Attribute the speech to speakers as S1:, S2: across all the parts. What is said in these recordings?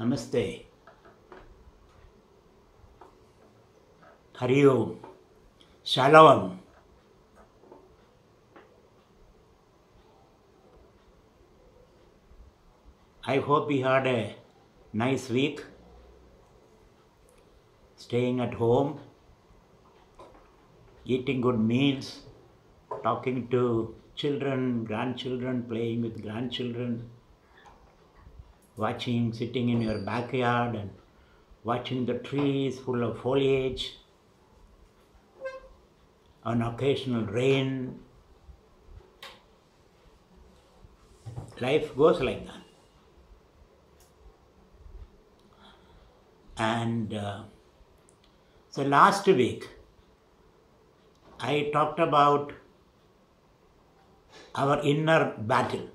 S1: Namaste. Hari Om. Shalom. I hope you had a nice week, staying at home, eating good meals, talking to children, grandchildren, playing with grandchildren, sitting in your backyard and watching the trees full of foliage, an occasional rain. Life goes like that. And so last week, I talked about our inner battle.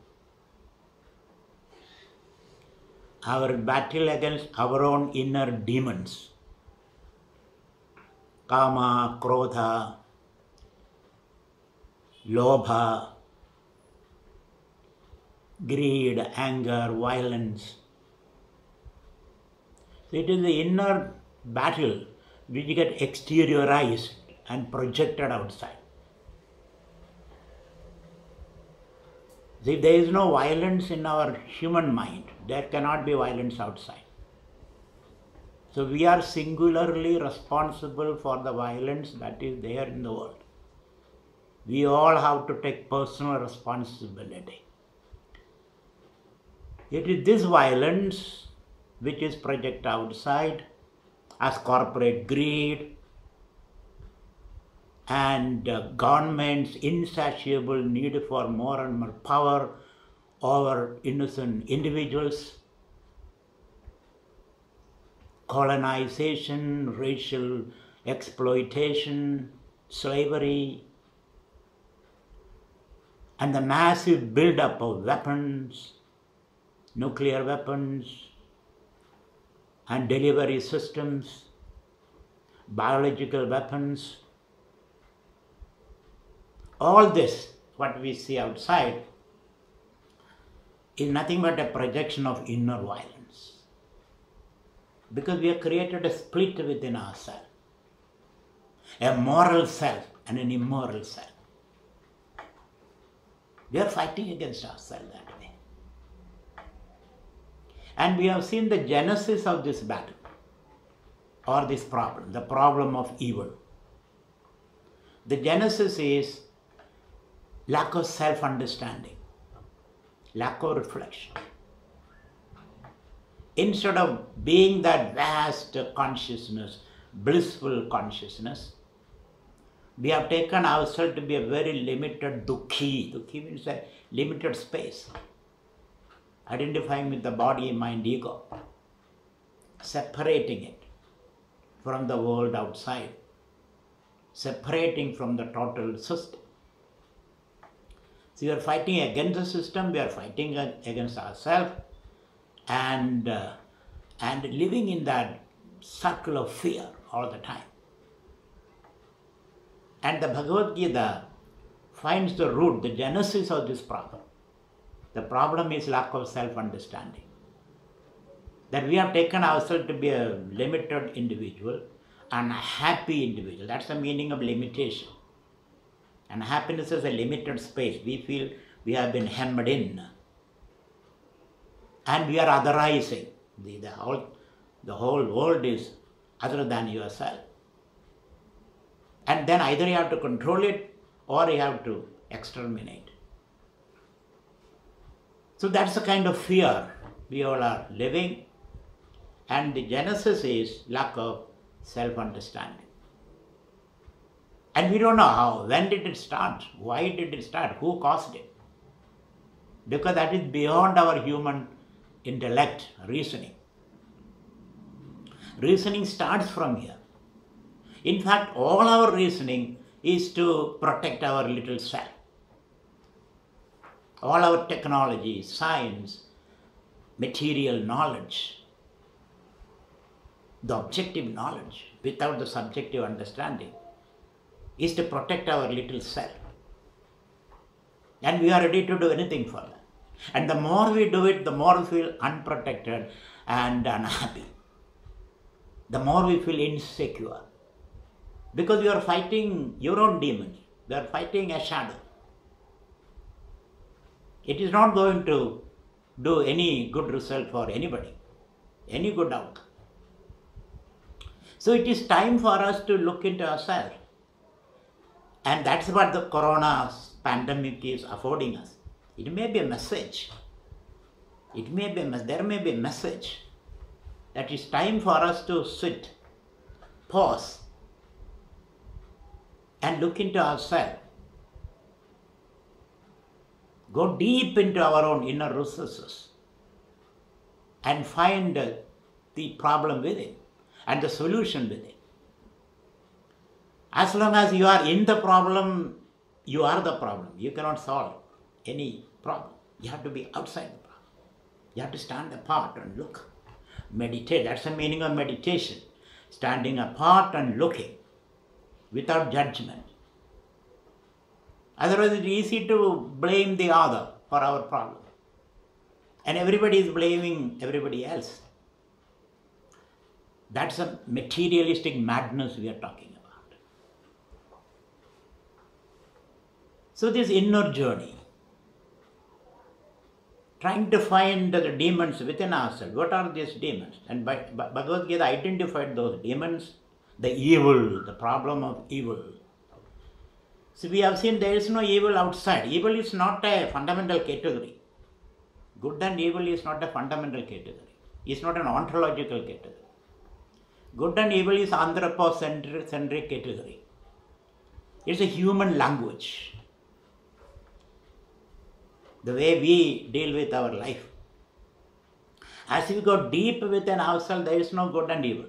S1: Our battle against our own inner demons. Kama, Krodha, Lobha, greed, anger, violence. So it is the inner battle which gets exteriorized and projected outside. If there is no violence in our human mind, there cannot be violence outside. So we are singularly responsible for the violence that is there in the world. We all have to take personal responsibility. It is this violence which is projected outside as corporate greed and government's insatiable need for more and more power over innocent individuals, colonization, racial exploitation, slavery, and the massive buildup of weapons, nuclear weapons, and delivery systems, biological weapons. All this, what we see outside, is nothing but a projection of inner violence. Because we have created a split within ourselves. A moral self and an immoral self. We are fighting against ourselves that way. And we have seen the genesis of this battle, or this problem, the problem of evil. The genesis is lack of self-understanding, lack of reflection. Instead of being that vast consciousness, blissful consciousness, we have taken ourselves to be a very limited dukhi. Dukhi means a limited space. Identifying with the body, mind, ego. Separating it from the world outside. Separating from the total system. So we are fighting against the system, we are fighting against ourselves, and living in that circle of fear all the time. And the Bhagavad Gita finds the root, the genesis of this problem. The problem is lack of self-understanding. That we have taken ourselves to be a limited individual, and a happy individual. That's the meaning of limitation. And happiness is a limited space. We feel we have been hemmed in. And we are otherizing. The whole world is other than yourself. And then either you have to control it or you have to exterminate. So that's the kind of fear we all are living. And the genesis is lack of self-understanding. And we don't know how, when did it start, why did it start, who caused it. Because that is beyond our human intellect, reasoning. Reasoning starts from here. In fact, all our reasoning is to protect our little self. All our technology, science, material knowledge, the objective knowledge without the subjective understanding is to protect our little self. And we are ready to do anything for that. And the more we do it, the more we feel unprotected and unhappy. The more we feel insecure. Because you are fighting your own demons. You are fighting a shadow. It is not going to do any good result for anybody, any good outcome. So it is time for us to look into ourselves. And that's what the corona pandemic is affording us. It may be a message. There may be a message that it's time for us to sit, pause, and look into ourselves. Go deep into our own inner recesses and find the problem within and the solution within. As long as you are in the problem, you are the problem. You cannot solve any problem. You have to be outside the problem. You have to stand apart and look. Meditate. That's the meaning of meditation. Standing apart and looking without judgment. Otherwise, it's easy to blame the other for our problem. And everybody is blaming everybody else. That's a materialistic madness we are talking about. So this inner journey, trying to find the demons within ourselves. What are these demons? And Bhagavad Gita identified those demons, the evil, the problem of evil. So we have seen there is no evil outside. Evil is not a fundamental category. Good and evil is not a fundamental category. It's not an ontological category. Good and evil is anthropocentric category. It's a human language. The way we deal with our life. As we go deep within ourselves, there is no good and evil.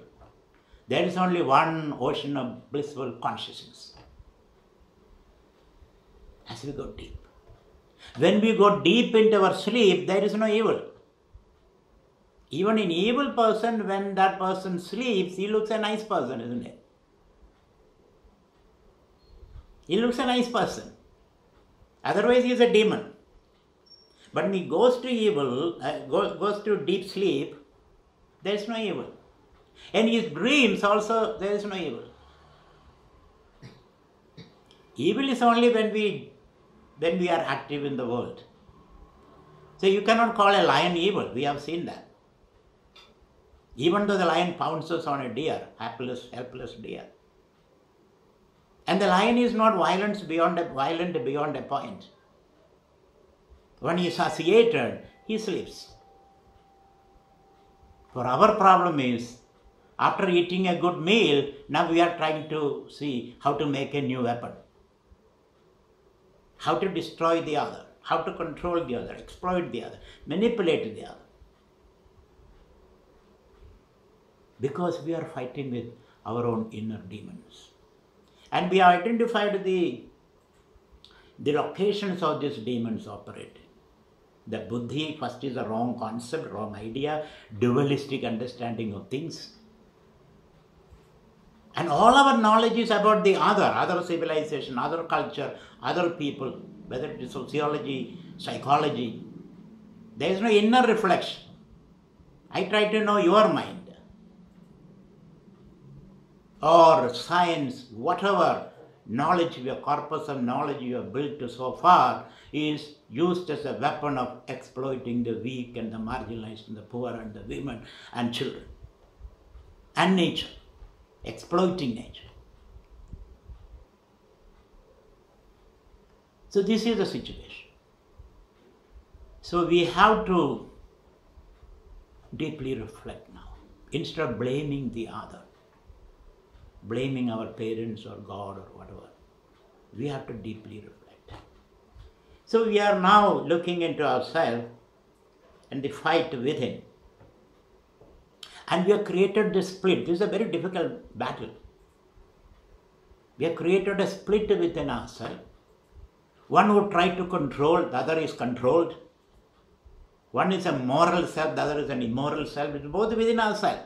S1: There is only one ocean of blissful consciousness. As we go deep. When we go deep into our sleep, there is no evil. Even an evil person, when that person sleeps, he looks a nice person, isn't it? He looks a nice person. Otherwise, he is a demon. But when he goes to evil, goes to deep sleep, there is no evil. In his dreams also, there is no evil. Evil is only when we are active in the world. So you cannot call a lion evil. We have seen that. Even though the lion pounces on a deer, helpless deer. And the lion is not violent beyond a point. When he is satiated, he sleeps. For our problem is, after eating a good meal, now we are trying to see how to make a new weapon. How to destroy the other, how to control the other, exploit the other, manipulate the other. Because we are fighting with our own inner demons. And we have identified the locations of these demons operating. The buddhi first is a wrong concept, wrong idea, dualistic understanding of things. And all our knowledge is about the other civilization, other culture, other people, whether it is sociology, psychology. There is no inner reflection. I try to know your mind. Or science, whatever knowledge, your corpus of knowledge you have built so far is used as a weapon of exploiting the weak and the marginalized and the poor and the women and children. And nature. Exploiting nature. So this is the situation. So we have to deeply reflect now. Instead of blaming the other, blaming our parents or God or whatever, we have to deeply reflect. So we are now looking into ourselves and the fight within. And we have created this split. This is a very difficult battle. We have created a split within ourselves. One who tries to control, the other is controlled. One is a moral self, the other is an immoral self. It's both within ourselves.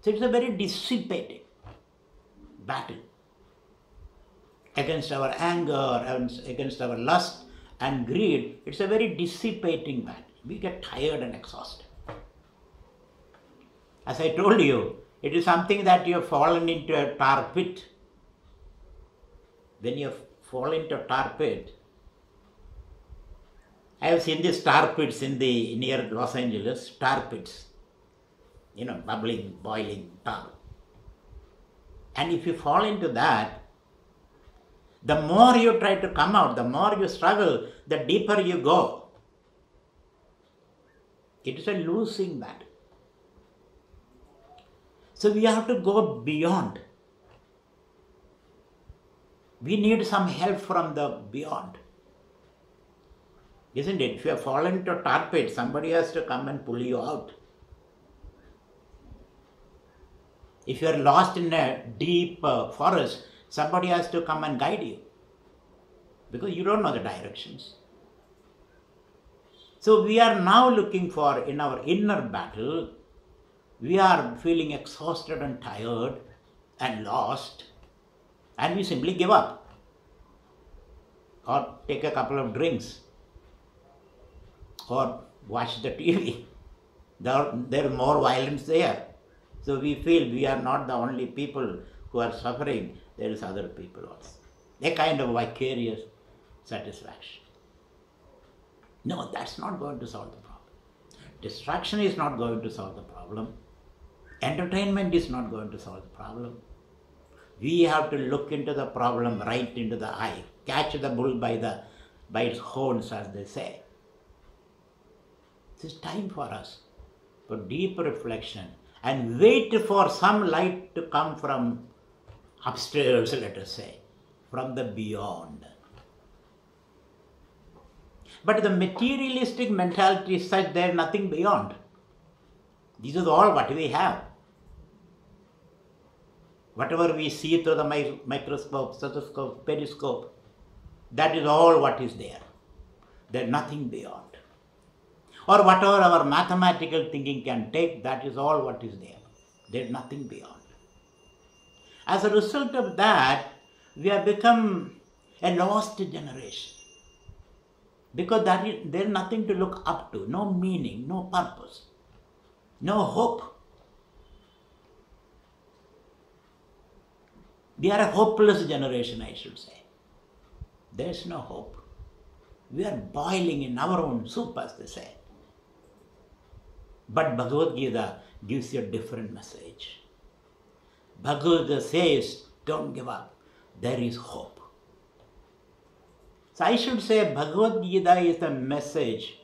S1: So it's a very dissipating battle against our anger, against our lust and greed. It's a very dissipating battle. We get tired and exhausted. As I told you, it is something that you have fallen into a tar pit. When you have fallen into a tar pit, I have seen these tar pits near Los Angeles, tar pits. Bubbling, boiling tar. And if you fall into that, the more you try to come out, the more you struggle, the deeper you go. It is a losing battle. So we have to go beyond. We need some help from the beyond. Isn't it? If you have fallen into a tar pit, somebody has to come and pull you out. If you are lost in a deep forest, somebody has to come and guide you. Because you don't know the directions. So we are now looking for, in our inner battle, we are feeling exhausted and tired and lost, and we simply give up. Or take a couple of drinks. Or watch the TV. There is more violence there. So we feel we are not the only people who are suffering. There is other people also. A kind of vicarious satisfaction. No, that's not going to solve the problem. Distraction is not going to solve the problem. Entertainment is not going to solve the problem. We have to look into the problem right into the eye. Catch the bull by its horns, as they say. It is time for us for deep reflection and wait for some light to come from upstairs, let us say, from the beyond. But the materialistic mentality is such there is nothing beyond. This is all what we have. Whatever we see through the microscope, stethoscope, periscope, that is all what is there. There is nothing beyond. Or whatever our mathematical thinking can take, that is all what is there. There is nothing beyond. As a result of that, we have become a lost generation. Because there is nothing to look up to, no meaning, no purpose, no hope. We are a hopeless generation, I should say. There is no hope. We are boiling in our own soup, as they say. But Bhagavad Gita gives you a different message. Bhagavad Gita says, don't give up. There is hope. So I should say Bhagavad Gita is the message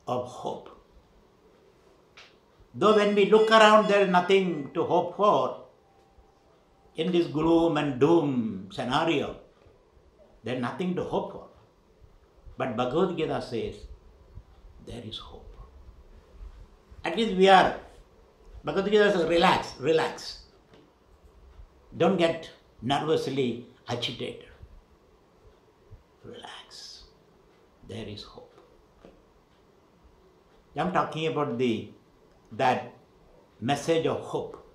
S1: of hope. Though when we look around, there is nothing to hope for. In this gloom and doom scenario, there is nothing to hope for. But Bhagavad Gita says, there is hope. At least we are. Bhagavad Gita says, relax. Don't get nervously agitated. Relax. There is hope. I'm talking about that message of hope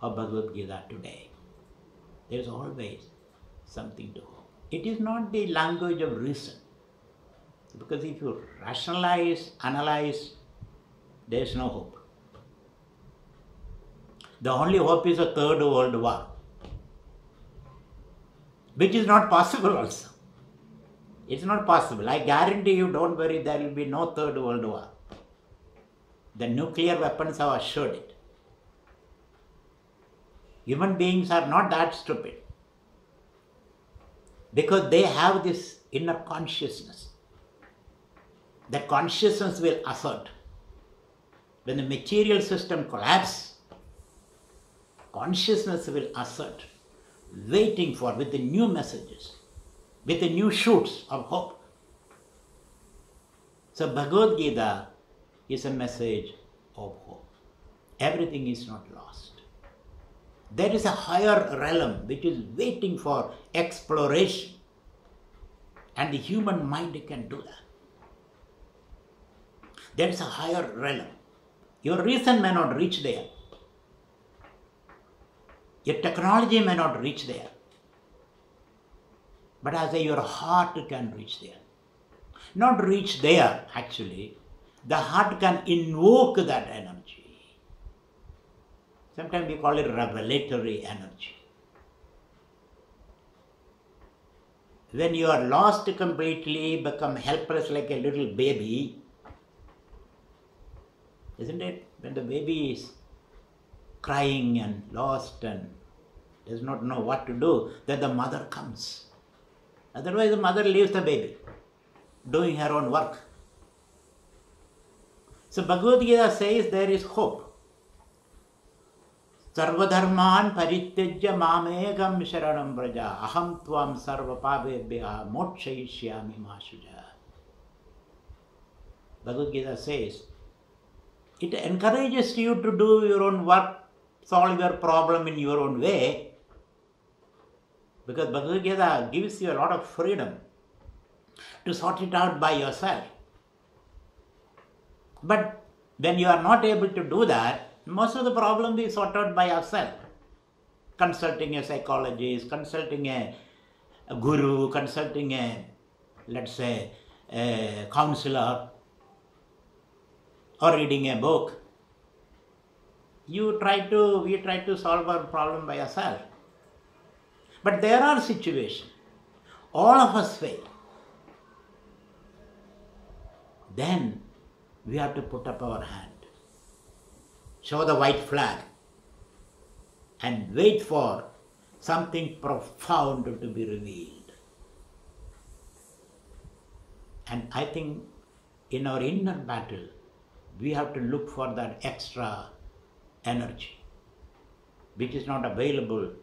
S1: of Bhagavad Gita today. There is always something to hope. It is not the language of reason. Because if you rationalize, analyze, there is no hope. The only hope is a third world war, which is not possible also. It's not possible. I guarantee you, don't worry, there will be no third world war. The nuclear weapons have assured it. Human beings are not that stupid. Because they have this inner consciousness. The consciousness will assert. When the material system collapses, consciousness will assert, waiting for, with the new messages, with the new shoots of hope. So Bhagavad Gita is a message of hope. Everything is not lost. There is a higher realm which is waiting for exploration. And the human mind can do that. There is a higher realm. Your reason may not reach there. Your technology may not reach there. But as your heart can reach there. Not reach there, actually. The heart can invoke that energy. Sometimes we call it revelatory energy. When you are lost completely, become helpless like a little baby, isn't it? When the baby is crying and lost and does not know what to do, then the mother comes. Otherwise, the mother leaves the baby, doing her own work. So Bhagavad Gita says there is hope. Sarvadharman parityajya mamegam sharanam braja aham tvam sarva pavebhya mokshayishyami ma shuja. Bhagavad Gita says it encourages you to do your own work, solve your problem in your own way, because Bhagavad Gita gives you a lot of freedom to sort it out by yourself. But when you are not able to do that, most of the problem is sorted out by yourself. Consulting a psychologist, consulting a guru, consulting a, let's say, a counselor, or reading a book. We try to solve our problem by ourselves. But there are situations, all of us fail. Then we have to put up our hand, show the white flag, and wait for something profound to be revealed. And I think in our inner battle, we have to look for that extra energy, which is not available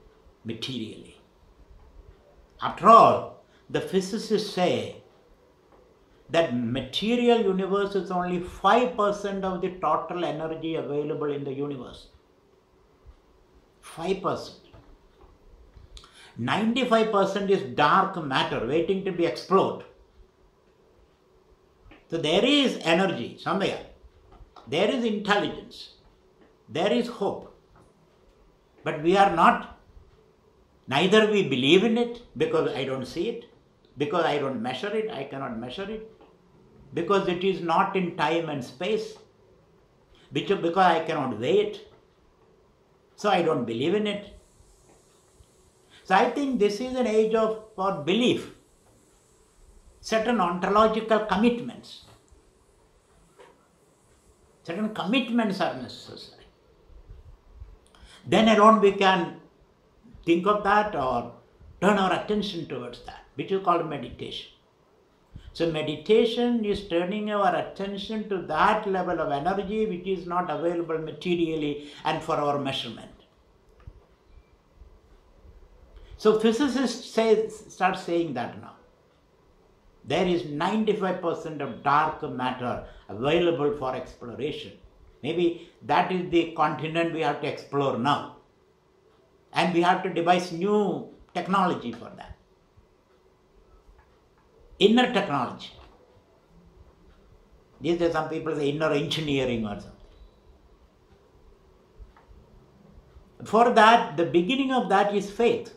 S1: materially. After all, the physicists say that material universe is only 5% of the total energy available in the universe. 5%. 95% is dark matter waiting to be explored. So there is energy somewhere. There is intelligence. There is hope. But we are not, neither we believe in it because I don't see it, because I don't measure it, I cannot measure it, because it is not in time and space, because I cannot weigh it, so I don't believe in it. So I think this is an age for belief, certain ontological commitments. Certain commitments are necessary. Then alone we can think of that or turn our attention towards that, which is called meditation. So meditation is turning our attention to that level of energy which is not available materially and for our measurement. So physicists start saying that now. There is 95% of dark matter available for exploration. Maybe that is the continent we have to explore now. And we have to devise new technology for that. Inner technology. These days some people say inner engineering or something. For that, the beginning of that is faith.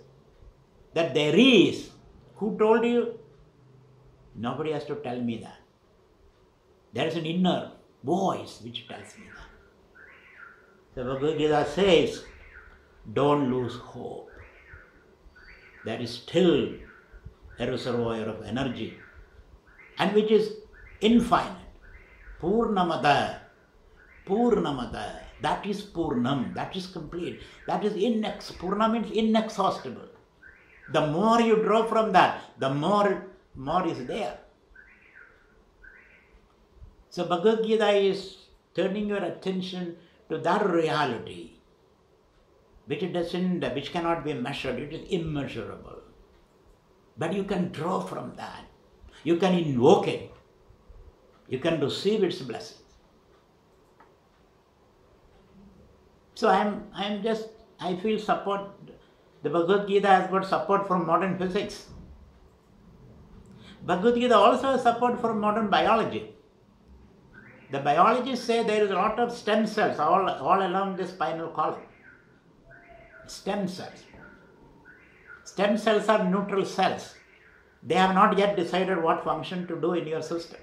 S1: That there is. Who told you? Nobody has to tell me that. There is an inner voice which tells me that. The Bhagavad Gita says, don't lose hope. There is still a reservoir of energy, and which is infinite. Purnamada, Purnamada, that is Purnam, that is complete, that is Purna means inexhaustible. The more you draw from that, the more is there. So Bhagavad Gita is turning your attention to that reality, which cannot be measured, it is immeasurable. But you can draw from that. You can invoke it. You can receive its blessings. So I feel support. The Bhagavad Gita has got support from modern physics. Bhagavad Gita also has support from modern biology. The biologists say there is a lot of stem cells all along the spinal column. Stem cells. Stem cells are neutral cells. They have not yet decided what function to do in your system.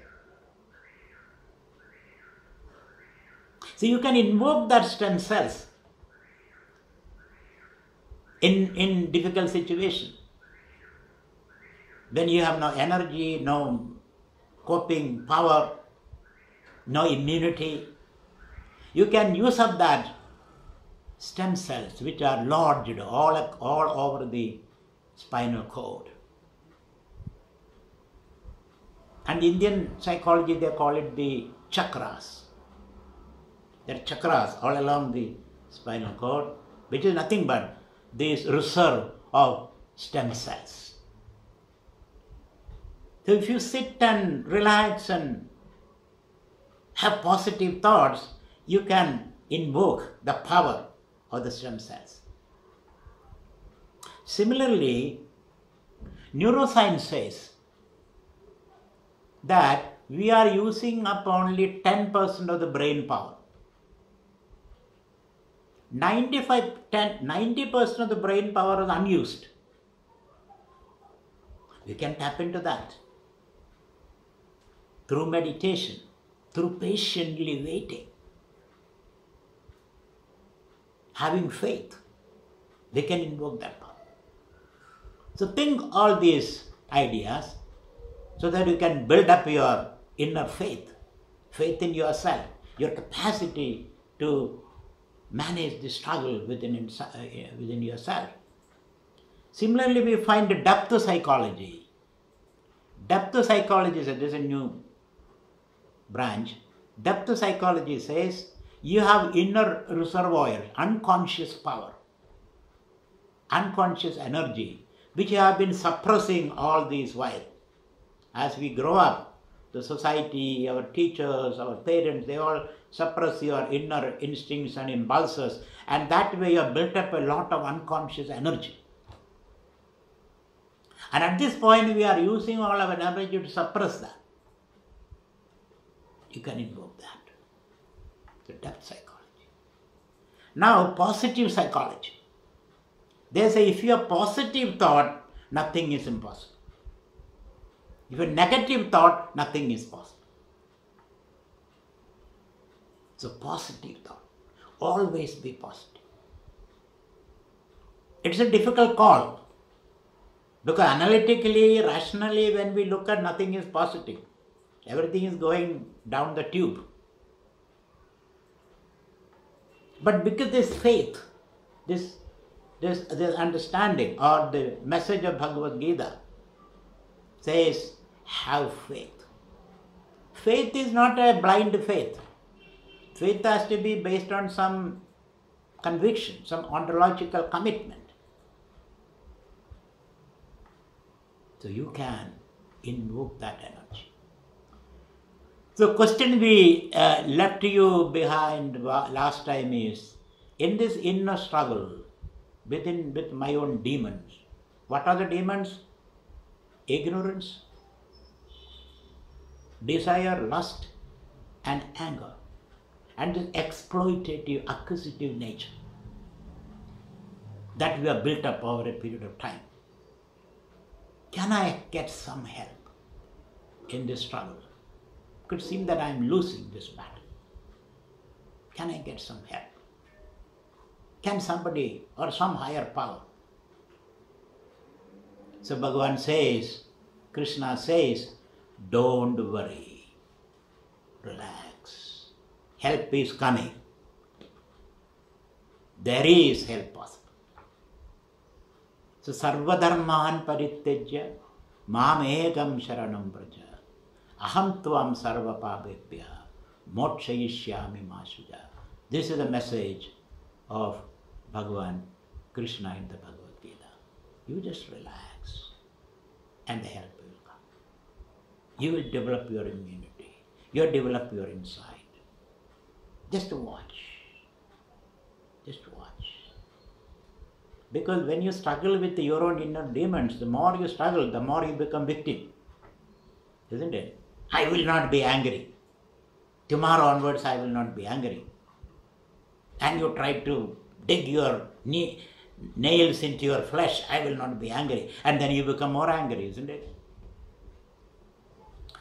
S1: So you can invoke that stem cells in difficult situation. When you have no energy, no coping power, no immunity, you can use up that stem cells which are lodged all over the spinal cord. And Indian psychology, they call it the chakras. There are chakras all along the spinal cord, which is nothing but this reserve of stem cells. So if you sit and relax and have positive thoughts, you can invoke the power of the stem cells. Similarly, neuroscience says that we are using up only 10% of the brain power. 90% of the brain power is unused. We can tap into that through meditation, through patiently waiting, having faith. We can invoke that power. So think all these ideas so that you can build up your inner faith, faith in yourself, your capacity to manage the struggle within yourself. Similarly, we find depth psychology. Depth psychology says, this is a new branch. Depth psychology says you have inner reservoir, unconscious power, unconscious energy, which you have been suppressing all these while. As we grow up, the society, our teachers, our parents, they all suppress your inner instincts and impulses, and that way you have built up a lot of unconscious energy. And at this point, we are using all our energy to suppress that. You can invoke that. The depth psychology. Now, positive psychology. They say if you have positive thought, nothing is impossible. If you have negative thought, nothing is possible. So positive thought. Always be positive. It's a difficult call. Because analytically, rationally, when we look at, nothing is positive. Everything is going down the tube. But because this faith, this understanding, or the message of Bhagavad Gita says, have faith. Faith is not a blind faith. Faith has to be based on some conviction, some ontological commitment. So you can invoke that energy. So the question we left you behind last time is, in this inner struggle with my own demons, what are the demons? Ignorance, desire, lust, and anger, and this exploitative, acquisitive nature that we have built up over a period of time. Can I get some help in this struggle? It could seem that I am losing this battle. Can I get some help? Can somebody or some higher power? So Bhagwan says, Krishna says, don't worry, relax. Help is coming. There is help possible. So sarvadharman parityajya mam ekam sharanam praja aham tvam sarva pabebhya mokshayishyami ma shuja. This is the message of Bhagwan Krishna in the Bhagavad Gita. You just relax and the help will come. You will develop your immunity. You will develop your insight. Just watch. Just watch. Because when you struggle with your own inner demons, the more you struggle, the more you become victim. Isn't it? I will not be angry. Tomorrow onwards I will not be angry. And you try to dig your nails into your flesh, I will not be angry. And then you become more angry, isn't it?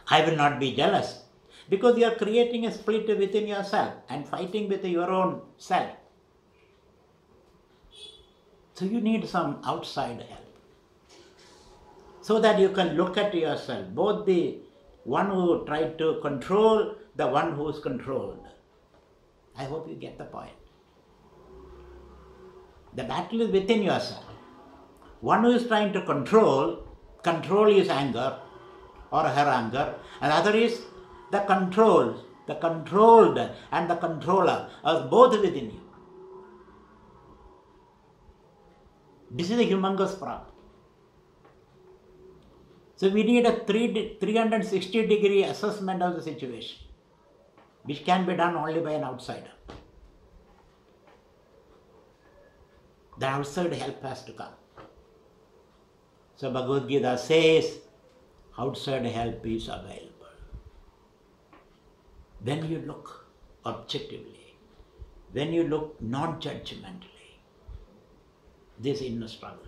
S1: I will not be jealous. Because you are creating a split within yourself and fighting with your own self. So you need some outside help. So that you can look at yourself, both the one who tried to control, the one who is controlled. I hope you get the point. The battle is within yourself. One who is trying to control his anger or her anger, and the other is the controlled and the controller are both within you. This is a humongous problem. So we need a 360-degree assessment of the situation, which can be done only by an outsider. The outside help has to come. So Bhagavad Gita says, outside help is available. When you look objectively, when you look non-judgmentally, this inner struggle,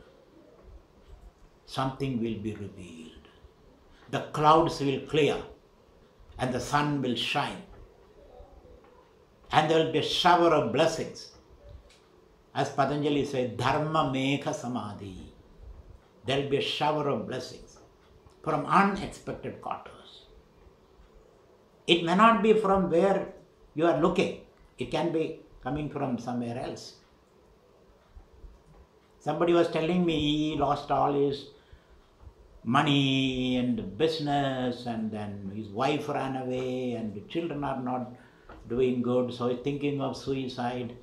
S1: something will be revealed. The clouds will clear and the sun will shine. And there will be a shower of blessings. As Patanjali says, Dharma Mekha Samadhi. There will be a shower of blessings from unexpected quarters. It may not be from where you are looking. It can be coming from somewhere else. Somebody was telling me he lost all his money and business, and then his wife ran away and the children are not doing good, so he's thinking of suicide.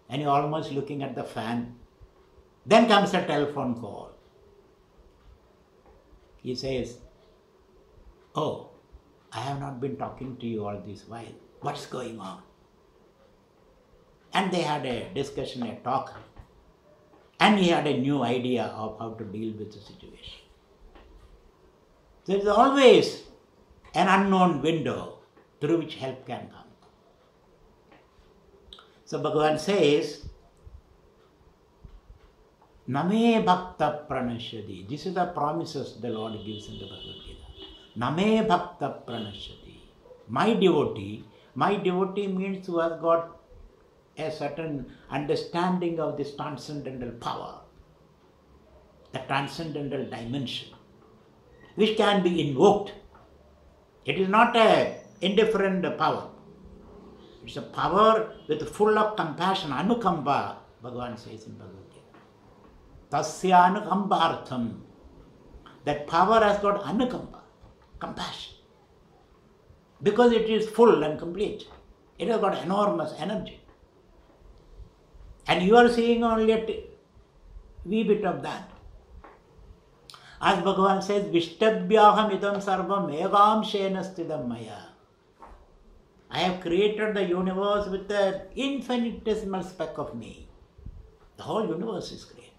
S1: And you're almost looking at the fan. Then comes a telephone call. He says, "Oh, I have not been talking to you all this while. What's going on?" And they had a discussion, a talk. And he had a new idea of how to deal with the situation. There is always an unknown window through which help can come. So Bhagwan says, Name bhakta pranashyati. This is the promises the Lord gives in the Bhagavad Gita. Name bhakta pranashyati. My devotee means who has got a certain understanding of this transcendental power, the transcendental dimension, which can be invoked. It is not an indifferent power. It's a power with full of compassion, anukamba, Bhagwan says in Bhagavad Gita. Tasya anukambartham. That power has got anukamba, compassion. Because it is full and complete. It has got enormous energy. And you are seeing only a wee bit of that. As Bhagwan says, Vishtabhyaham idam sarvam evam shenastidam maya. I have created the universe with an infinitesimal speck of me. The whole universe is created.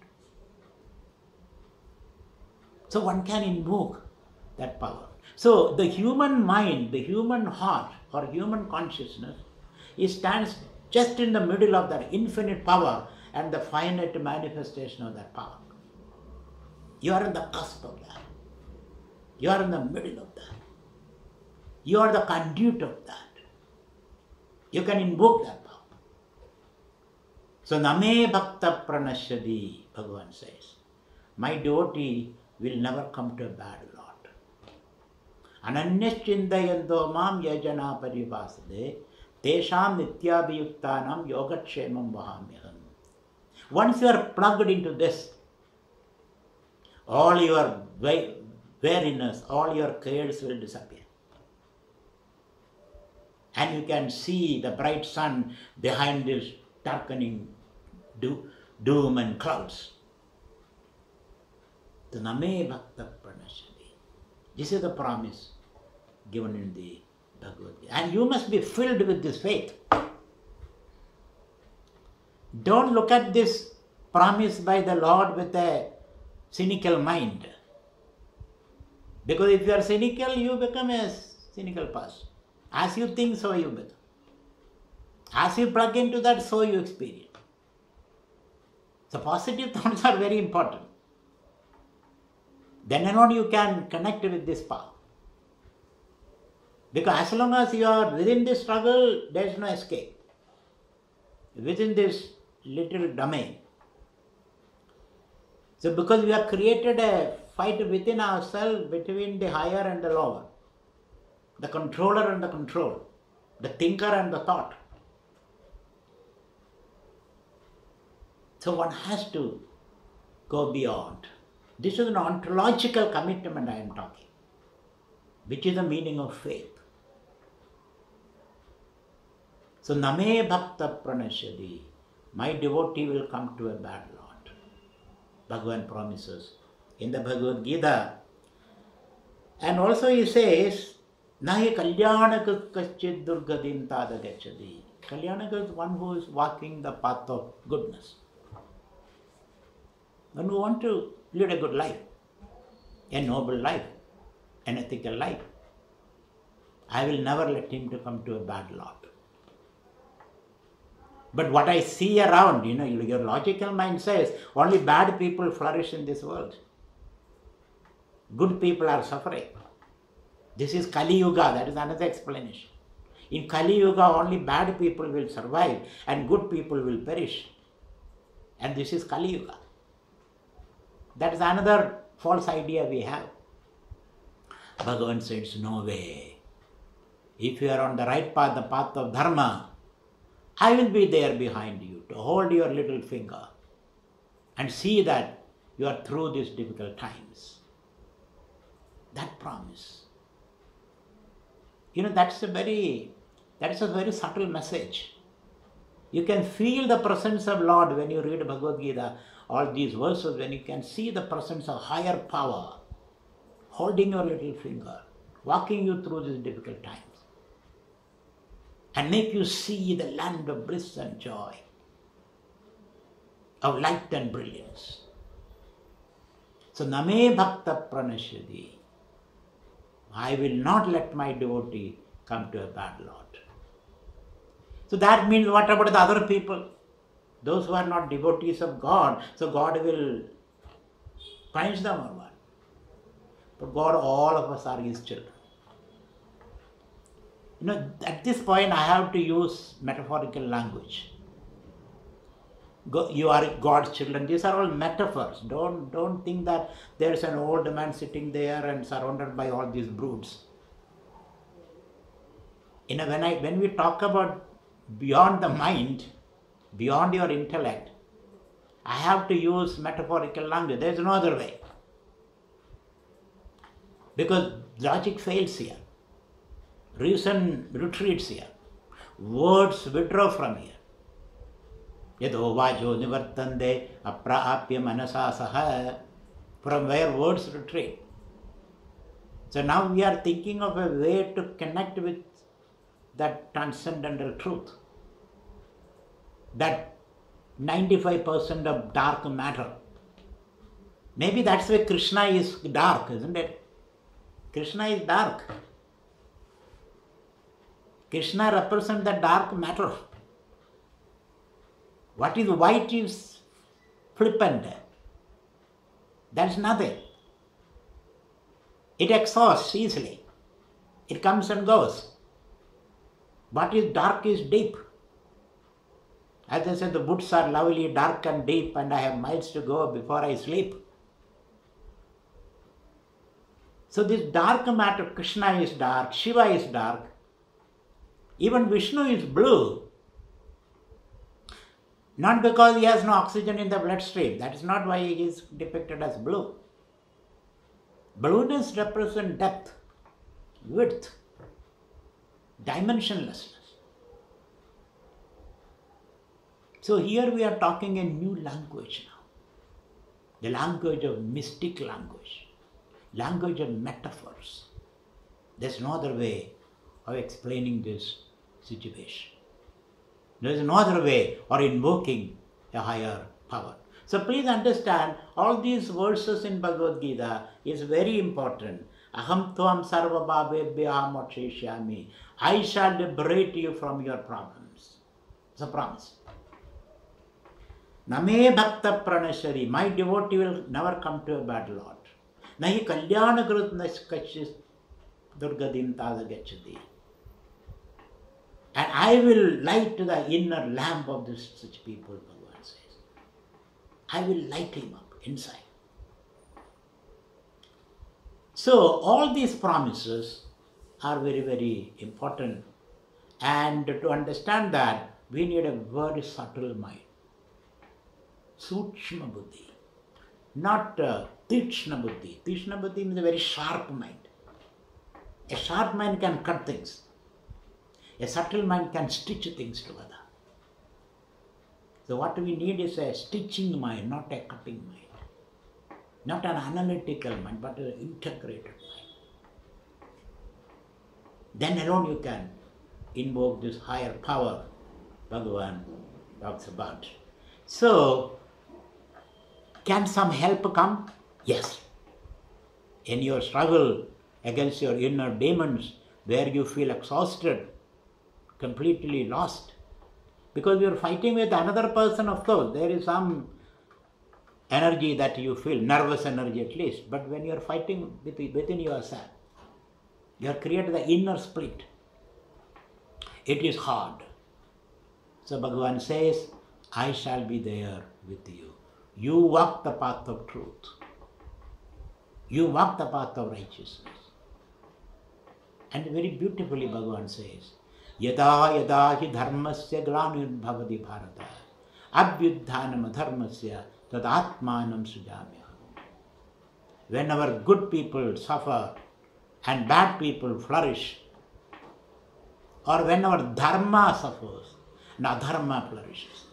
S1: So one can invoke that power. So the human mind, the human heart or human consciousness, it stands just in the middle of that infinite power and the finite manifestation of that power. You are in the cusp of that. You are in the middle of that. You are the conduit of that. You can invoke that power. So, Name bhakta pranashyati, Bhagwan says. My devotee will never come to a bad lot. Ananyaschindayando mam yajana parivasade tesham nityabhiyuktanam yogatshemam vahamyaham. Once you are plugged into this, all your weariness, all your cares will disappear. And you can see the bright sun behind this darkening doom and clouds. The Name bhakta pranashyati. This is the promise given in the Bhagavad Gita. And you must be filled with this faith. Don't look at this promise by the Lord with a cynical mind. Because if you are cynical, you become a cynical person. As you think, so you become. As you plug into that, so you experience. So positive thoughts are very important. Then alone you can connect with this power. Because as long as you are within this struggle, there is no escape. Within this little domain. So because we have created a fight within ourselves between the higher and the lower, the controller and the control, the thinker and the thought. So one has to go beyond. This is an ontological commitment I am talking, which is the meaning of faith. So, Name Bhakta Pranashyadi, my devotee will come to a bad lot. Bhagwan promises in the Bhagavad Gita. And also he says, Nahi Kalyanaka Kaschid Durgadim Tada Gachadi. Kalyanaka is one who is walking the path of goodness. One who wants to lead a good life, a noble life, an ethical life. I will never let him to come to a bad lot. But what I see around, your logical mind says only bad people flourish in this world. Good people are suffering. This is Kali Yuga, that is another explanation. In Kali Yuga, only bad people will survive and good people will perish. And this is Kali Yuga. That is another false idea we have. Bhagavan says, no way. If you are on the right path, the path of Dharma, I will be there behind you to hold your little finger and see that you are through these difficult times. That promise. That's a very subtle message. You can feel the presence of Lord when you read Bhagavad Gita, all these verses, when you can see the presence of higher power, holding your little finger, walking you through these difficult times, and make you see the land of bliss and joy, of light and brilliance. So, Name Bhakta Pranashyadi. I will not let my devotee come to a bad lot. So that means what about the other people? Those who are not devotees of God, so God will punish them or what? But God, all of us are His children. At this point I have to use metaphorical language. You are God's children. These are all metaphors. Don't think that there is an old man sitting there and surrounded by all these broods. When we talk about beyond the mind, beyond your intellect, I have to use metaphorical language. There is no other way. Because logic fails here. Reason retreats here. Words withdraw from here. Yado vajo nivartande apraapya manasa saha, from where words retreat. So now we are thinking of a way to connect with that transcendental truth. That 95% of dark matter. Maybe that's why Krishna is dark, isn't it? Krishna is dark. Krishna represents the dark matter. What is white is flippant. That's nothing. It exhausts easily. It comes and goes. What is dark is deep. As I said, the woods are lovely, dark and deep, and I have miles to go before I sleep. So this dark matter, Krishna is dark, Shiva is dark, even Vishnu is blue. Not because he has no oxygen in the bloodstream. That is not why he is depicted as blue. Blueness represents depth, width, dimensionlessness. So here we are talking a new language now. The language of mystic language. Language of metaphors. There's no other way of explaining this situation. There is no other way of invoking a higher power. So please understand, all these verses in Bhagavad Gita is very important. Aham tvam sarva bhavebhya mokshishyami. I shall liberate you from your problems. It's a promise. Name bhakta pranashari. My devotee will never come to a bad lot. Nahi kalyana krutnas kachis durgadim tada gachati. And I will light the inner lamp of such people, Bhagwan. I will light him up inside. So all these promises are very, very important. And to understand that, we need a very subtle mind. Sukshma buddhi. Not Tishna buddhi. Tishna buddhi means a very sharp mind. A sharp mind can cut things. A subtle mind can stitch things together. So what we need is a stitching mind, not a cutting mind. Not an analytical mind, but an integrated mind. Then alone you can invoke this higher power Bhagwan talks about. So, can some help come? Yes. In your struggle against your inner demons, where you feel exhausted, completely lost, because you are fighting with another person, of course, there is some energy that you feel, nervous energy at least, but when you are fighting within yourself, you have created the inner split. It is hard. So Bhagwan says, I shall be there with you. You walk the path of truth. You walk the path of righteousness. And very beautifully Bhagwan says, Yada yada hi dharmasya glanir bhavati bharata abhyudhanam adharmasya tad atmanam sujamyaham. Whenever good people suffer and bad people flourish, or whenever dharma suffers and adharma flourishes.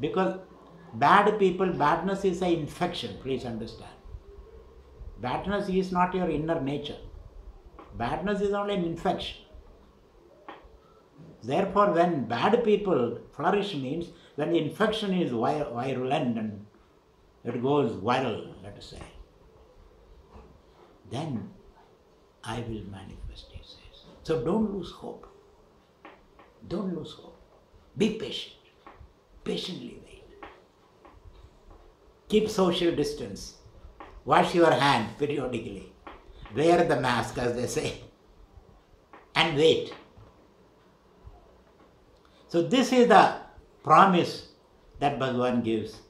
S1: Because bad people, badness is an infection, please understand. Badness is not your inner nature. Badness is only an infection. Therefore, when bad people flourish means when the infection is virulent and it goes viral, let us say, then I will manifest, he says. So don't lose hope. Don't lose hope. Be patient. Patiently wait. Keep social distance. Wash your hands periodically. Wear the mask, as they say. And wait. So this is the promise that Bhagwan gives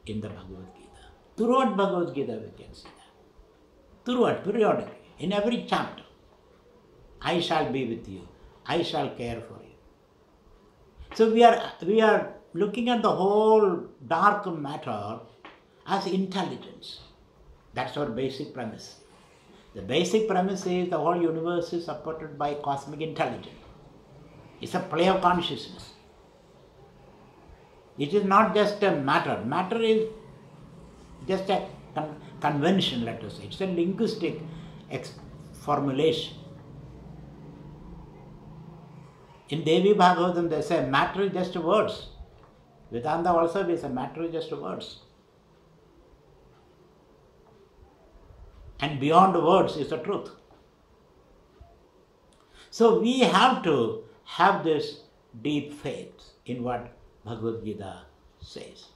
S1: in the Bhagavad Gita. Throughout Bhagavad Gita we can see that. Throughout, periodically, in every chapter. I shall be with you. I shall care for you. So we are looking at the whole dark matter as intelligence. That's our basic premise. The basic premise is the whole universe is supported by cosmic intelligence. It's a play of consciousness. It is not just a matter. Matter is just a convention, let us say. It's a linguistic formulation. In Devi Bhagavatam they say matter is just words. Vedanta also they say matter is just words. And beyond words is the truth. So we have to have this deep faith in what Bhagavad Gita says.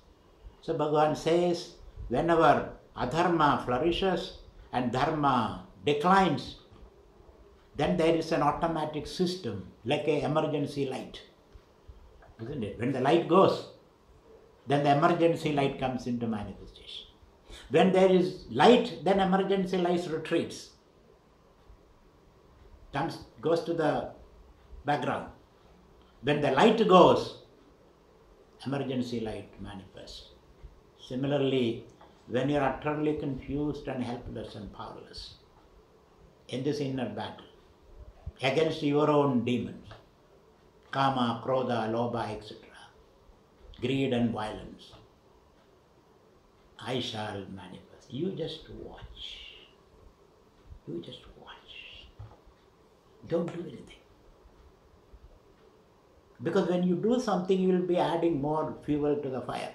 S1: So Bhagwan says, whenever adharma flourishes and dharma declines, then there is an automatic system, like an emergency light. Isn't it? When the light goes, then the emergency light comes into manifestation. When there is light, then emergency light retreats. Goes to the background. When the light goes, emergency light manifests. Similarly, when you are utterly confused and helpless and powerless in this inner battle against your own demons, kama, krodha, lobha, etc., greed and violence, I shall manifest. You just watch. You just watch. Don't do anything. Because when you do something, you will be adding more fuel to the fire.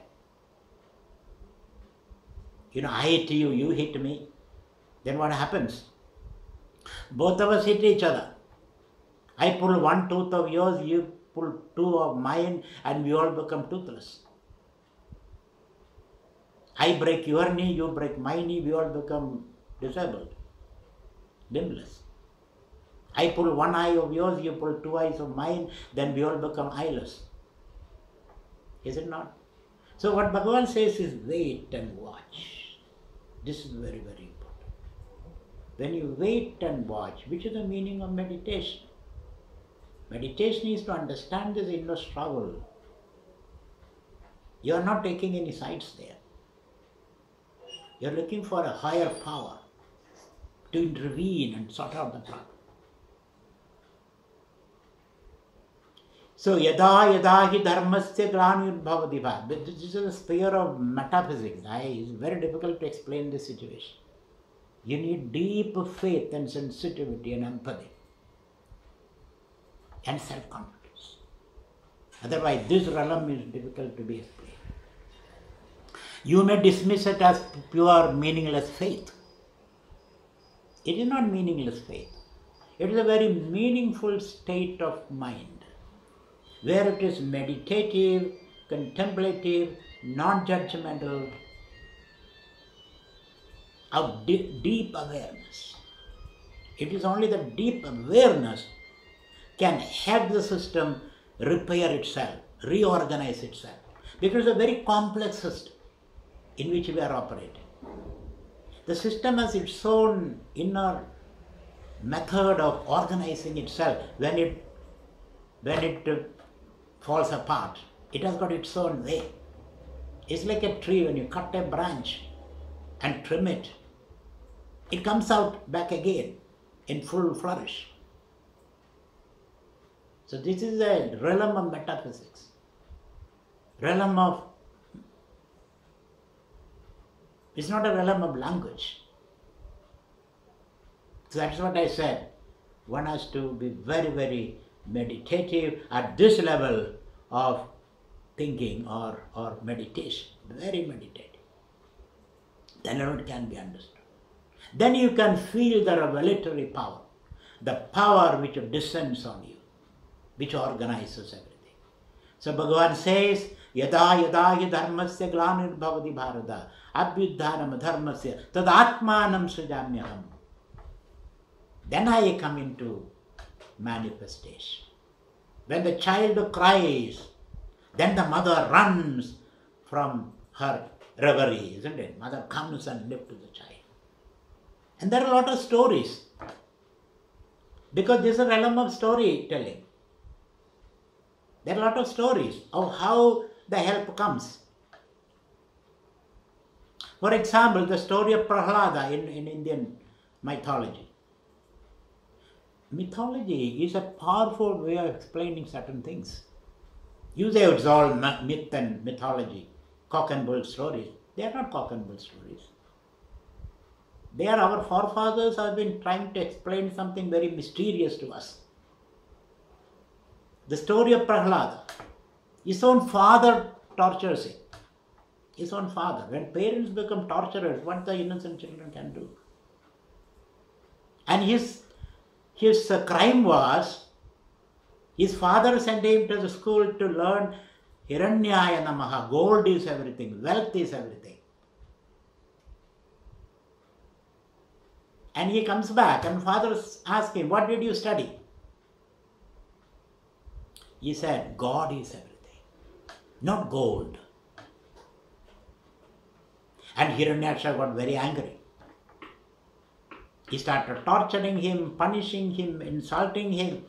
S1: I hit you, you hit me. Then what happens? Both of us hit each other. I pull one tooth of yours, you pull two of mine, and we all become toothless. I break your knee, you break my knee, we all become disabled, limbless. I pull one eye of yours, you pull two eyes of mine, then we all become eyeless. Is it not? So what Bhagwan says is wait and watch. This is very, very important. When you wait and watch, which is the meaning of meditation? Meditation is to understand this inner struggle. You are not taking any sides there. You are looking for a higher power to intervene and sort out the problem. So, yada yada hi dharmasya glanirvavati bha. This is a sphere of metaphysics. It's very difficult to explain this situation. You need deep faith and sensitivity and empathy and self-confidence. Otherwise, this realm is difficult to be explained. You may dismiss it as pure meaningless faith. It is not meaningless faith. It is a very meaningful state of mind, where it is meditative, contemplative, non-judgmental, of deep awareness. It is only the deep awareness can help the system repair itself, reorganize itself. Because it's a very complex system in which we are operating. The system has its own inner method of organizing itself. When it falls apart, it has got its own way. It's like a tree. When you cut a branch and trim it, it comes out back again in full flourish. So this is a realm of metaphysics, realm of, it's not a realm of language. So that's what I said. One has to be very, very meditative at this level of thinking or meditation, very meditative. Then it can be understood. Then you can feel the revelatory power, the power which descends on you, which organizes everything. So Bhagwan says, yada yada hi dharmasya glanirvavati bharata abhyudhanam dharmasya tad atmanam srijamyaham. Then I come into manifestation. When the child cries, then the mother runs from her reverie, isn't it? Mother comes and lifts the child. And there are a lot of stories, because this is a realm of storytelling. There are a lot of stories of how the help comes. For example, the story of Prahlada in Indian mythology. Mythology is a powerful way of explaining certain things. You say it's all myth and mythology, cock and bull stories. They are not cock and bull stories. They are our forefathers have been trying to explain something very mysterious to us. The story of Prahlada. His own father tortures him. His own father. When parents become torturers, what the innocent children can do? And his crime was, his father sent him to the school to learn Hiranyaya Namaha, gold is everything, wealth is everything. And he comes back and father asks him, what did you study? He said, God is everything, not gold. And Hiranyasha got very angry. He started torturing him, punishing him, insulting him,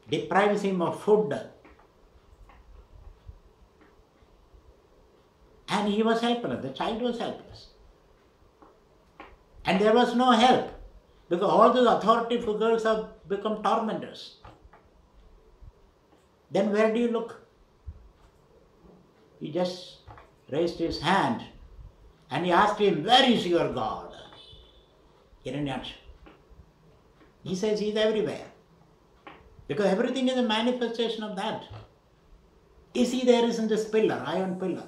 S1: deprives him of food. And he was helpless, the child was helpless. And there was no help, because all those authority figures have become tormentors. Then where do you look? He just raised his hand and he asked him, where is your God? Hiranyasha. He says he is everywhere, because everything is a manifestation of that. Is he there in this pillar, iron pillar?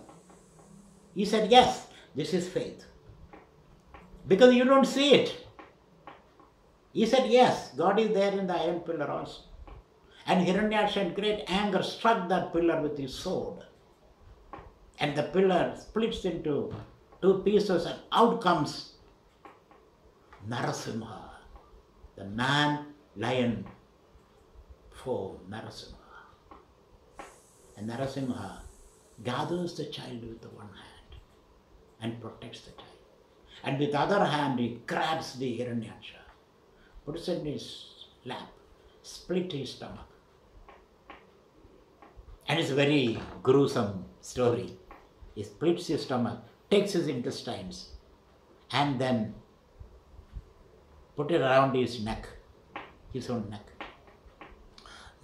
S1: He said, yes, this is faith. Because you don't see it. He said, yes, God is there in the iron pillar also. And Hiranyasha in great anger struck that pillar with his sword. And the pillar splits into two pieces and out comes Narasimha, the man-lion form, Narasimha. And Narasimha gathers the child with the one hand and protects the child. And with the other hand, he grabs the Hiranyaksha, puts it in his lap, split his stomach. And it's a very gruesome story. He splits his stomach, takes his intestines, and then put it around his neck, his own neck.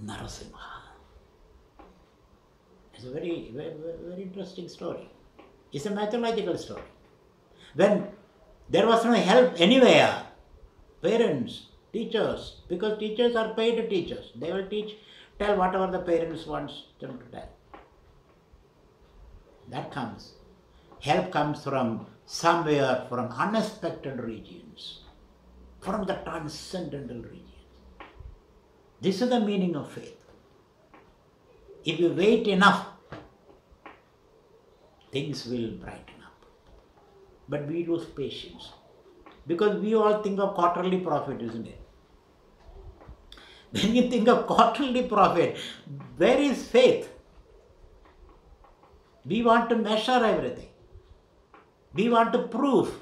S1: Narasimha. It's a very, very, very interesting story. It's a mythological story. When there was no help anywhere, parents, teachers, because teachers are paid teachers, they will tell whatever the parents want them to tell. That comes. Help comes from somewhere, from unexpected regions, from the transcendental regions. This is the meaning of faith. If you wait enough, things will brighten up. But we lose patience. Because we all think of quarterly profit, isn't it? When you think of quarterly profit, where is faith? We want to measure everything. We want to prove.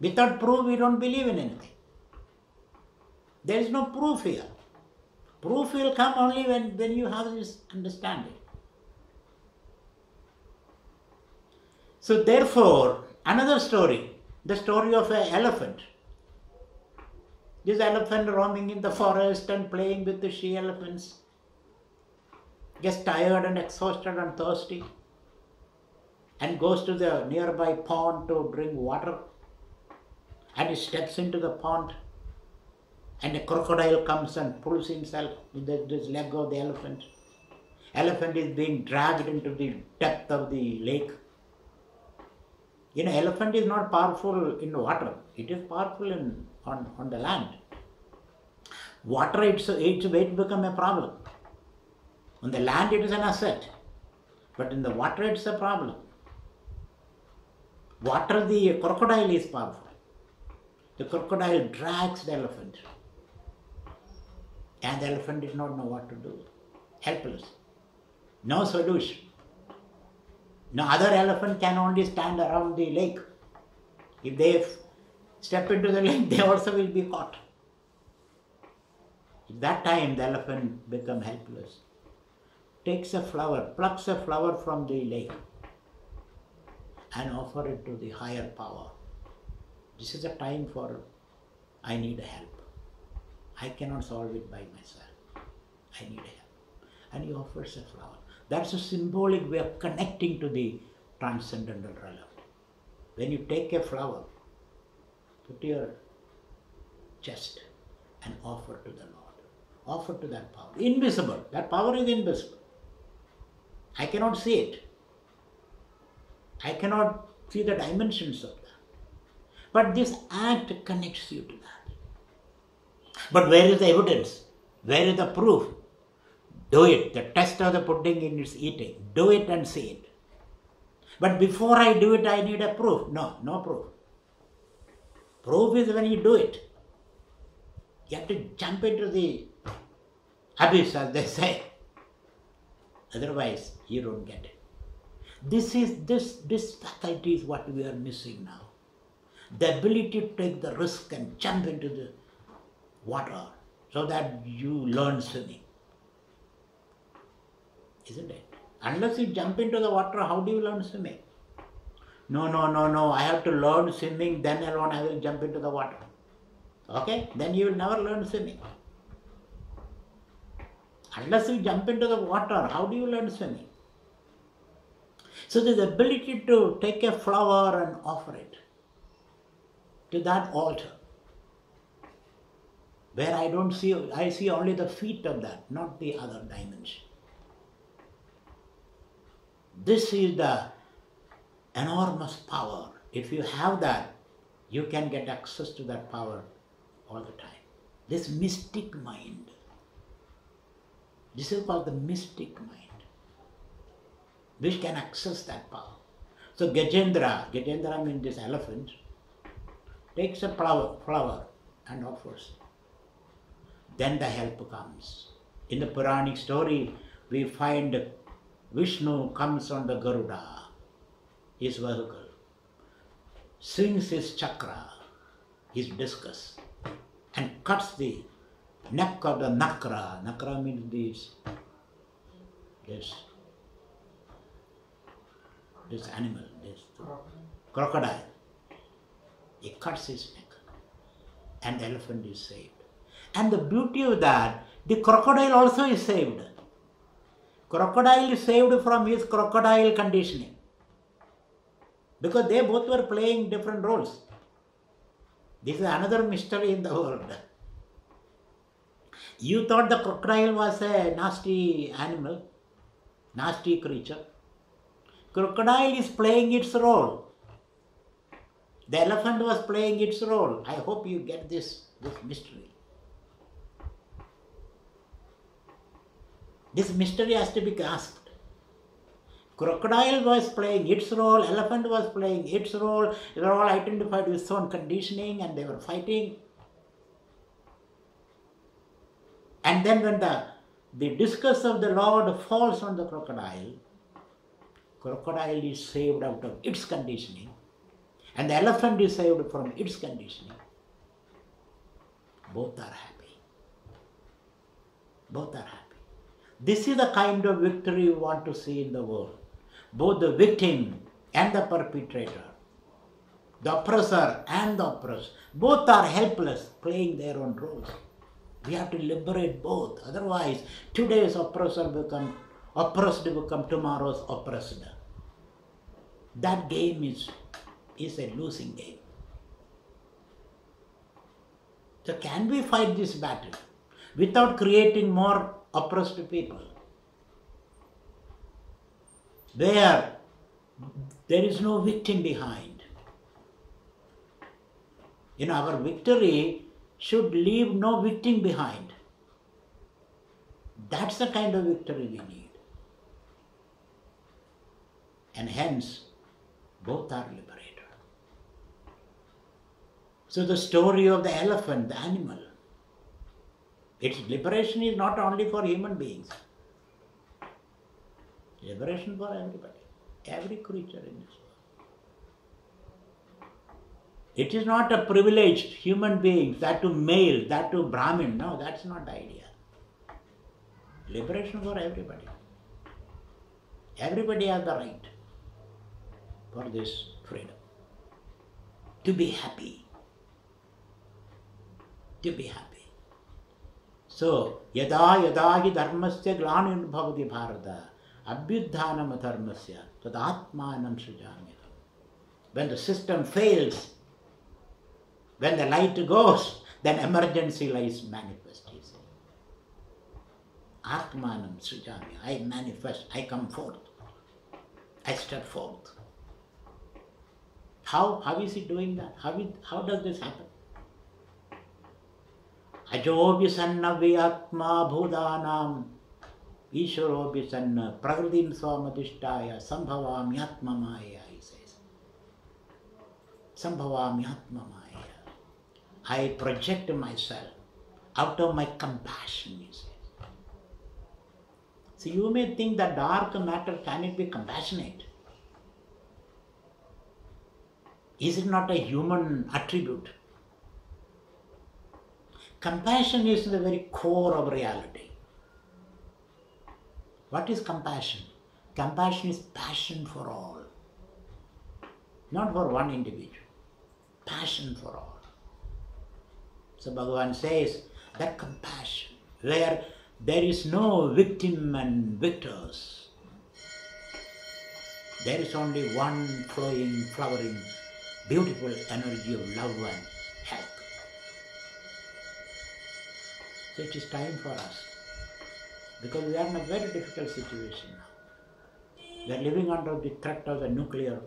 S1: Without proof, we don't believe in anything. There is no proof here. Proof will come only when you have this understanding. So therefore, another story, the story of an elephant. This elephant roaming in the forest and playing with the she-elephants, gets tired and exhausted and thirsty, and goes to the nearby pond to drink water, and he steps into the pond, and a crocodile comes and pulls himself with this leg of the elephant. Elephant is being dragged into the depth of the lake. Elephant is not powerful in water. It is powerful on the land. Water, its weight become a problem. On the land, it is an asset. But in the water, it's a problem. Water, the crocodile is powerful. The crocodile drags the elephant. And the elephant did not know what to do. Helpless. No solution. No other elephant can only stand around the lake. If they step into the lake, they also will be caught. At that time, the elephant becomes helpless. Takes a flower, plucks a flower from the lake and offer it to the higher power. This is a time for, I need help. I cannot solve it by myself. I need help. And he offers a flower. That's a symbolic way of connecting to the transcendental realm. When you take a flower, put your chest and offer to the Lord. Offer to that power. Invisible. That power is invisible. I cannot see it. I cannot see the dimensions of that. But this act connects you to that. But where is the evidence? Where is the proof? Do it. The test of the pudding in its eating. Do it and see it. But before I do it, I need a proof. No proof. Proof is when you do it. You have to jump into the abyss, as they say. Otherwise, you don't get it. This faculty is what we are missing now. The ability to take the risk and jump into the water so that you learn swimming. Isn't it? Unless you jump into the water, how do you learn swimming? No. I have to learn swimming, then alone I will jump into the water. Okay? Then you will never learn swimming. Unless you jump into the water, how do you learn swimming? So the ability to take a flower and offer it to that altar, where I see only the feet of that, not the other dimension. This is the enormous power. If you have that, you can get access to that power all the time. This mystic mind. This is called the mystic mind, which can access that power. So Gajendra means this elephant, takes a flower and offers. Then the help comes. In the Puranic story, we find Vishnu comes on the Garuda, his vehicle, swings his chakra, his discus, and cuts the neck of the nakra. Nakra means this animal, this crocodile. He cuts his neck, and the elephant is saved. And the beauty of that, the crocodile also is saved. Crocodile is saved from his crocodile conditioning, because they both were playing different roles. This is another mystery in the world. You thought the crocodile was a nasty animal, nasty creature. Crocodile is playing its role. The elephant was playing its role. I hope you get this mystery. This mystery has to be grasped. Crocodile was playing its role, elephant was playing its role. They were all identified with its own conditioning and they were fighting. And then when the discus of the Lord falls on the crocodile is saved out of its conditioning, and the elephant is saved from its conditioning. Both are happy. Both are happy. This is the kind of victory we want to see in the world. Both the victim and the perpetrator, the oppressor and the oppressed, both are helpless, playing their own roles. We have to liberate both. Otherwise, today's oppressed become tomorrow's oppressed. That game is a losing game. So can we fight this battle without creating more oppressed people? Where there is no victim behind. Our victory should leave no victim behind. That's the kind of victory we need. And hence, both are liberated. So the story of the elephant, the animal, its liberation is not only for human beings. Liberation for everybody, every creature in this world. It is not a privileged human being, that to male, that to Brahmin. No, that's not the idea. Liberation for everybody. Everybody has the right for this freedom. To be happy. To be happy. So, yada hi dharmasya glanir bhavati bharata abhyudhanam dharmasya tad atmanam srijamyam. When the system fails, when the light goes, then emergency lies manifest. He said. Atmanam srijamyam. I manifest, I come forth. I step forth. How is he doing that? How does this happen? Ajobi sanna vyatma bhudanam Ishwarobi sanna pragradim swamadishtaya sambhavami atma maya, he says. Sambhavami atma maya. I project myself out of my compassion, he says. So you may think that dark matter, can it be compassionate? Is it not a human attribute? Compassion is the very core of reality. What is compassion? Compassion is passion for all. Not for one individual. Passion for all. So Bhagwan says that compassion, where there is no victim and victors, there is only one flowing, flowering, beautiful energy of love and help. So it is time for us, because we are in a very difficult situation now. We are living under the threat of the nuclear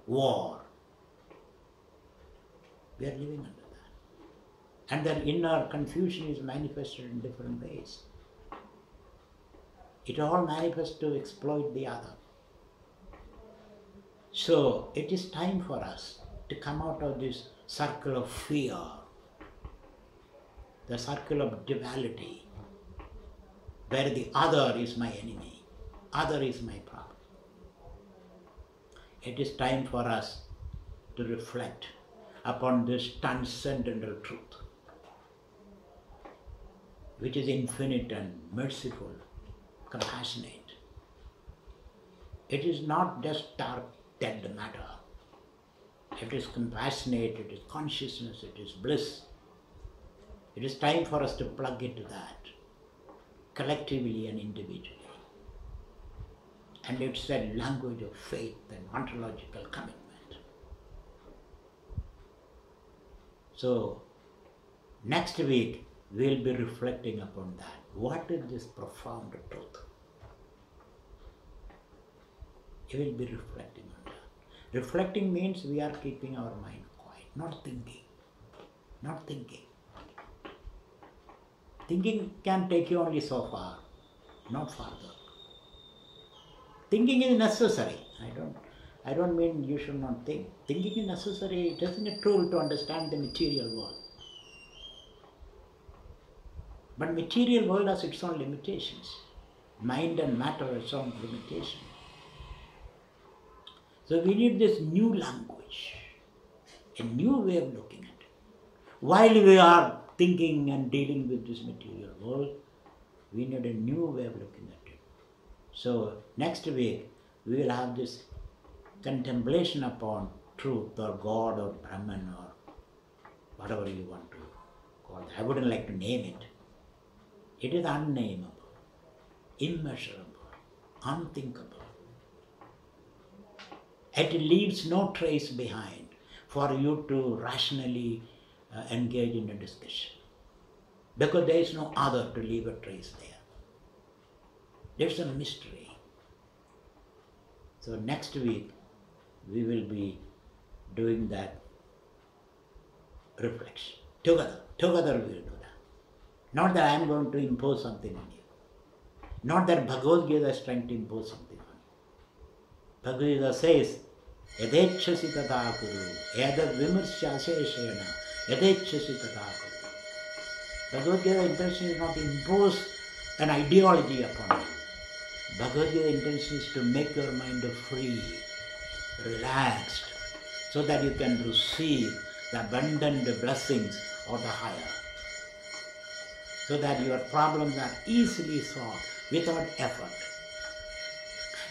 S1: war. We are living under that. And their inner confusion is manifested in different ways. It all manifests to exploit the other. So it is time for us to come out of this circle of fear, the circle of duality, where the other is my enemy, other is my problem. It is time for us to reflect upon this transcendental truth, which is infinite and merciful, compassionate. It is not just dark, dead matter. It is compassionate, it is consciousness, it is bliss. It is time for us to plug into that, collectively and individually. And it's a language of faith and ontological commitment. So, next week we'll be reflecting upon that. What is this profound truth? We will be reflecting on that. Reflecting means we are keeping our mind quiet, not thinking. Not thinking. Thinking can take you only so far, not farther. Thinking is necessary. I don't mean you should not think. Thinking is necessary. It isn't a tool to understand the material world. But material world has its own limitations. Mind and matter have its own limitations. So we need this new language, a new way of looking at it. While we are thinking and dealing with this material world, we need a new way of looking at it. So next week we will have this contemplation upon truth or God or Brahman or whatever you want to call it. I wouldn't like to name it. It is unnameable, immeasurable, unthinkable. It leaves no trace behind for you to rationally engage in a discussion, because there is no other to leave a trace there. There's a mystery. So next week we will be doing that reflection. Together we will do that. Not that I am going to impose something on you. Not that Bhagavad Gita is trying to impose something on you. Bhagavad Gita says, Yadechasi tata kuru, yada vimarshaseshena, yadechasi tata kuru. Bhagavad Gita's intention is not to impose an ideology upon you. Bhagavad Gita's intention is to make your mind free, relaxed, so that you can receive the abundant blessings of the higher. So that your problems are easily solved without effort.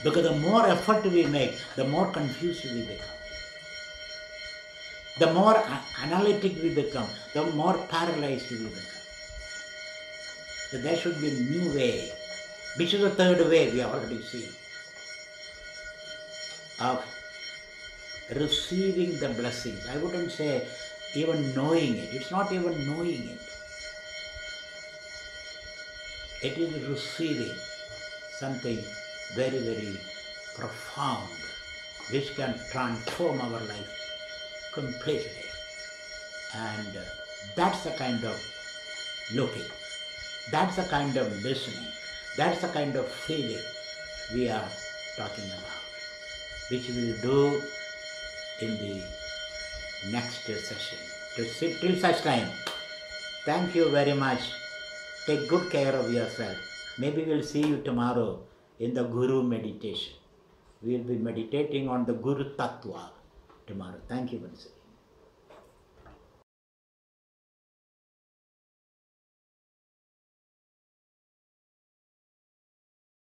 S1: Because the more effort we make, the more confused we become. The more analytic we become, the more paralyzed we become. So there should be a new way, which is the third way we have already seen, of receiving the blessings. I wouldn't say even knowing it. It's not even knowing it. It is receiving something very, very profound, which can transform our life completely. And that's the kind of looking, that's the kind of listening, that's the kind of feeling we are talking about, which we will do in the next session. Till such time, thank you very much. Take good care of yourself. Maybe we'll see you tomorrow in the Guru meditation. We'll be meditating on the Guru Tattva tomorrow. Thank you, Vanessa.